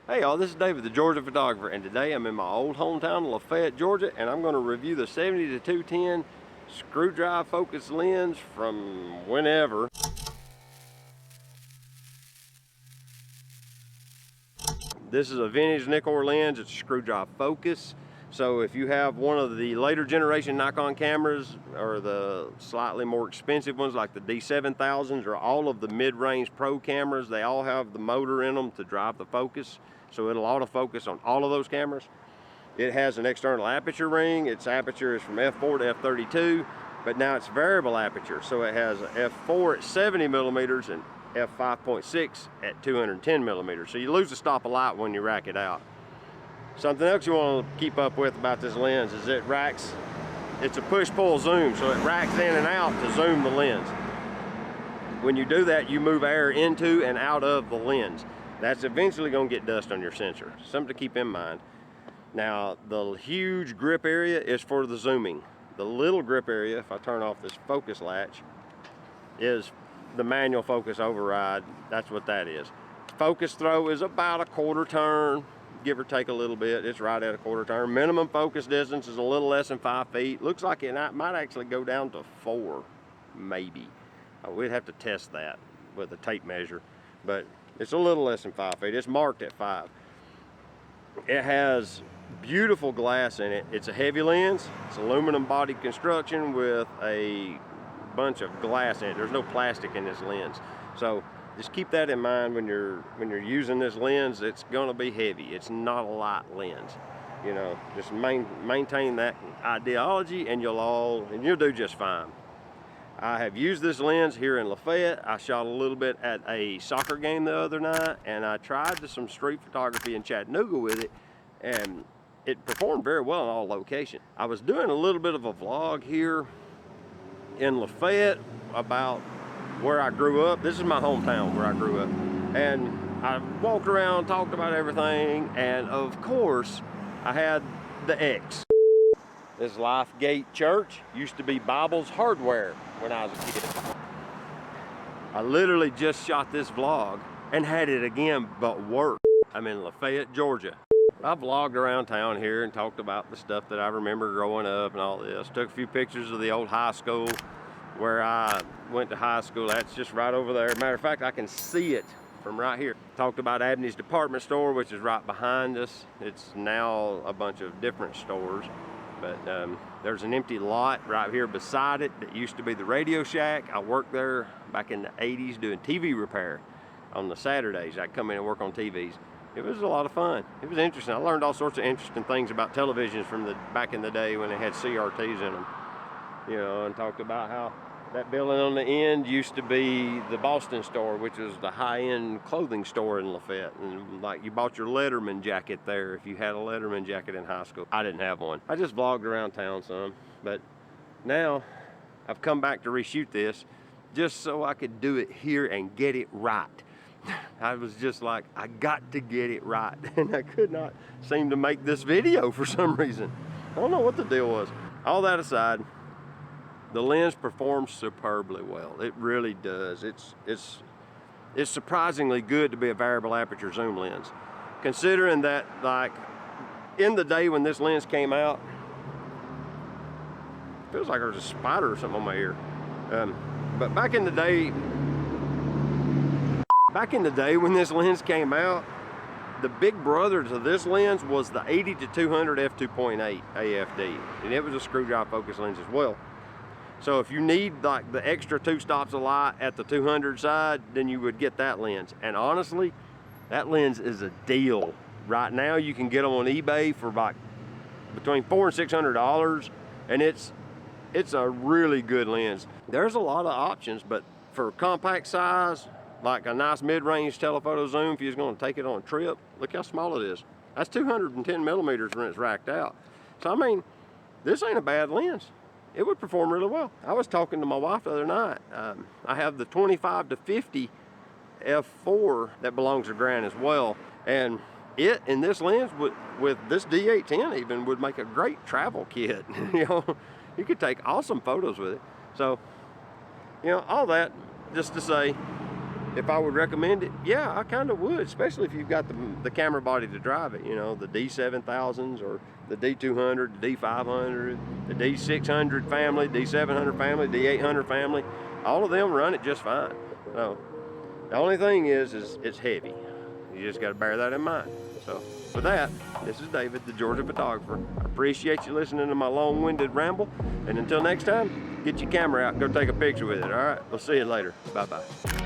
Hey y'all, this is David, the Georgia photographer, and today I'm in my old hometown of Lafayette, Georgia, and I'm going to review the 70-210 screw drive focus lens from whenever. This is a vintage Nikon lens. It's a screw drive focus. So if you have one of the later generation Nikon cameras or the slightly more expensive ones like the D7000s or all of the mid-range pro cameras, they all have the motor in them to drive the focus. So it'll autofocus on all of those cameras. It has an external aperture ring. Its aperture is from f4 to f32, but now it's variable aperture. So it has f4 at 70 millimeters and f5.6 at 210 millimeters. So you lose the stop of light when you rack it out. Something else you want to keep up with about this lens is it racks, it's a push-pull zoom, so it racks in and out to zoom the lens. When you do that, you move air into and out of the lens. That's eventually going to get dust on your sensor. Something to keep in mind. Now, the huge grip area is for the zooming. The little grip area, if I turn off this focus latch, is the manual focus override. That's what that is. Focus throw is about a quarter turn, give or take a little bit. It's right at a quarter turn. Minimum focus distance is a little less than 5 feet. Looks like it might actually go down to 4, maybe. We'd have to test that with a tape measure, but it's a little less than 5 feet. It's marked at 5. It has beautiful glass in it. It's a heavy lens. It's aluminum body construction with a bunch of glass in it. There's no plastic in this lens. So just keep that in mind when you're using this lens. It's going to be heavy. It's not a light lens. You know, just maintain that ideology and you'll do just fine. I have used this lens here in Lafayette. I shot a little bit at a soccer game the other night, and I tried some street photography in Chattanooga with it, and it performed very well in all locations. I was doing a little bit of a vlog here in Lafayette about where I grew up. This is my hometown where I grew up, and I walked around, talked about everything, and of course I had the X. This LaFayette Church used to be Bible's Hardware when I was a kid. I literally just shot this vlog and had it again, but worse. I'm in Lafayette, Georgia. I vlogged around town here and talked about the stuff that I remember growing up and all this. Took a few pictures of the old high school where I went to high school. That's just right over there. Matter of fact, I can see it from right here. Talked about Abney's department store, which is right behind us. It's now a bunch of different stores, but there's an empty lot right here beside it that used to be the Radio Shack. I worked there back in the 80s doing TV repair on the Saturdays. I'd come in and work on TVs. It was a lot of fun. It was interesting. I learned all sorts of interesting things about televisions from back in the day when they had CRTs in them. You know, and talked about how that building on the end used to be the Boston store, which was the high-end clothing store in Lafayette. And like you bought your Letterman jacket there if you had a Letterman jacket in high school. I didn't have one. I just vlogged around town some. But now I've come back to reshoot this just so I could do it here and get it right. I was just like, I got to get it right. And I could not seem to make this video for some reason. I don't know what the deal was. All that aside, the lens performs superbly well. It really does. It's surprisingly good to be a variable aperture zoom lens. Considering that, like, in the day when this lens came out, it feels like there's a spider or something on my ear. But back in the day when this lens came out, the big brother to this lens was the 80-200 f2.8 AFD, and it was a screw drive focus lens as well. So if you need like the extra 2 stops of light at the 200 side, then you would get that lens. And honestly, that lens is a deal. Right now you can get them on eBay for like between $400 and $600, and it's a really good lens. There's a lot of options, but for compact size, like a nice mid-range telephoto zoom, if you're going to take it on a trip, look how small it is. That's 210 millimeters when it's racked out. So I mean, this ain't a bad lens. It would perform really well. I was talking to my wife the other night. I have the 25-50 f4 that belongs to Grant as well, and it and this lens with this D810 even would make a great travel kit. You know, you could take awesome photos with it. So, you know, all that just to say, if I would recommend it, yeah, I kind of would, especially if you've got the camera body to drive it, you know, the D7000s or the D200, the D500, the D600 family, D700 family, D800 family. All of them run it just fine. So the only thing is it's heavy. You just got to bear that in mind. So with that, this is David, the Georgia photographer. I appreciate you listening to my long-winded ramble. And until next time, get your camera out and go take a picture with it. All right, we'll see you later. Bye-bye.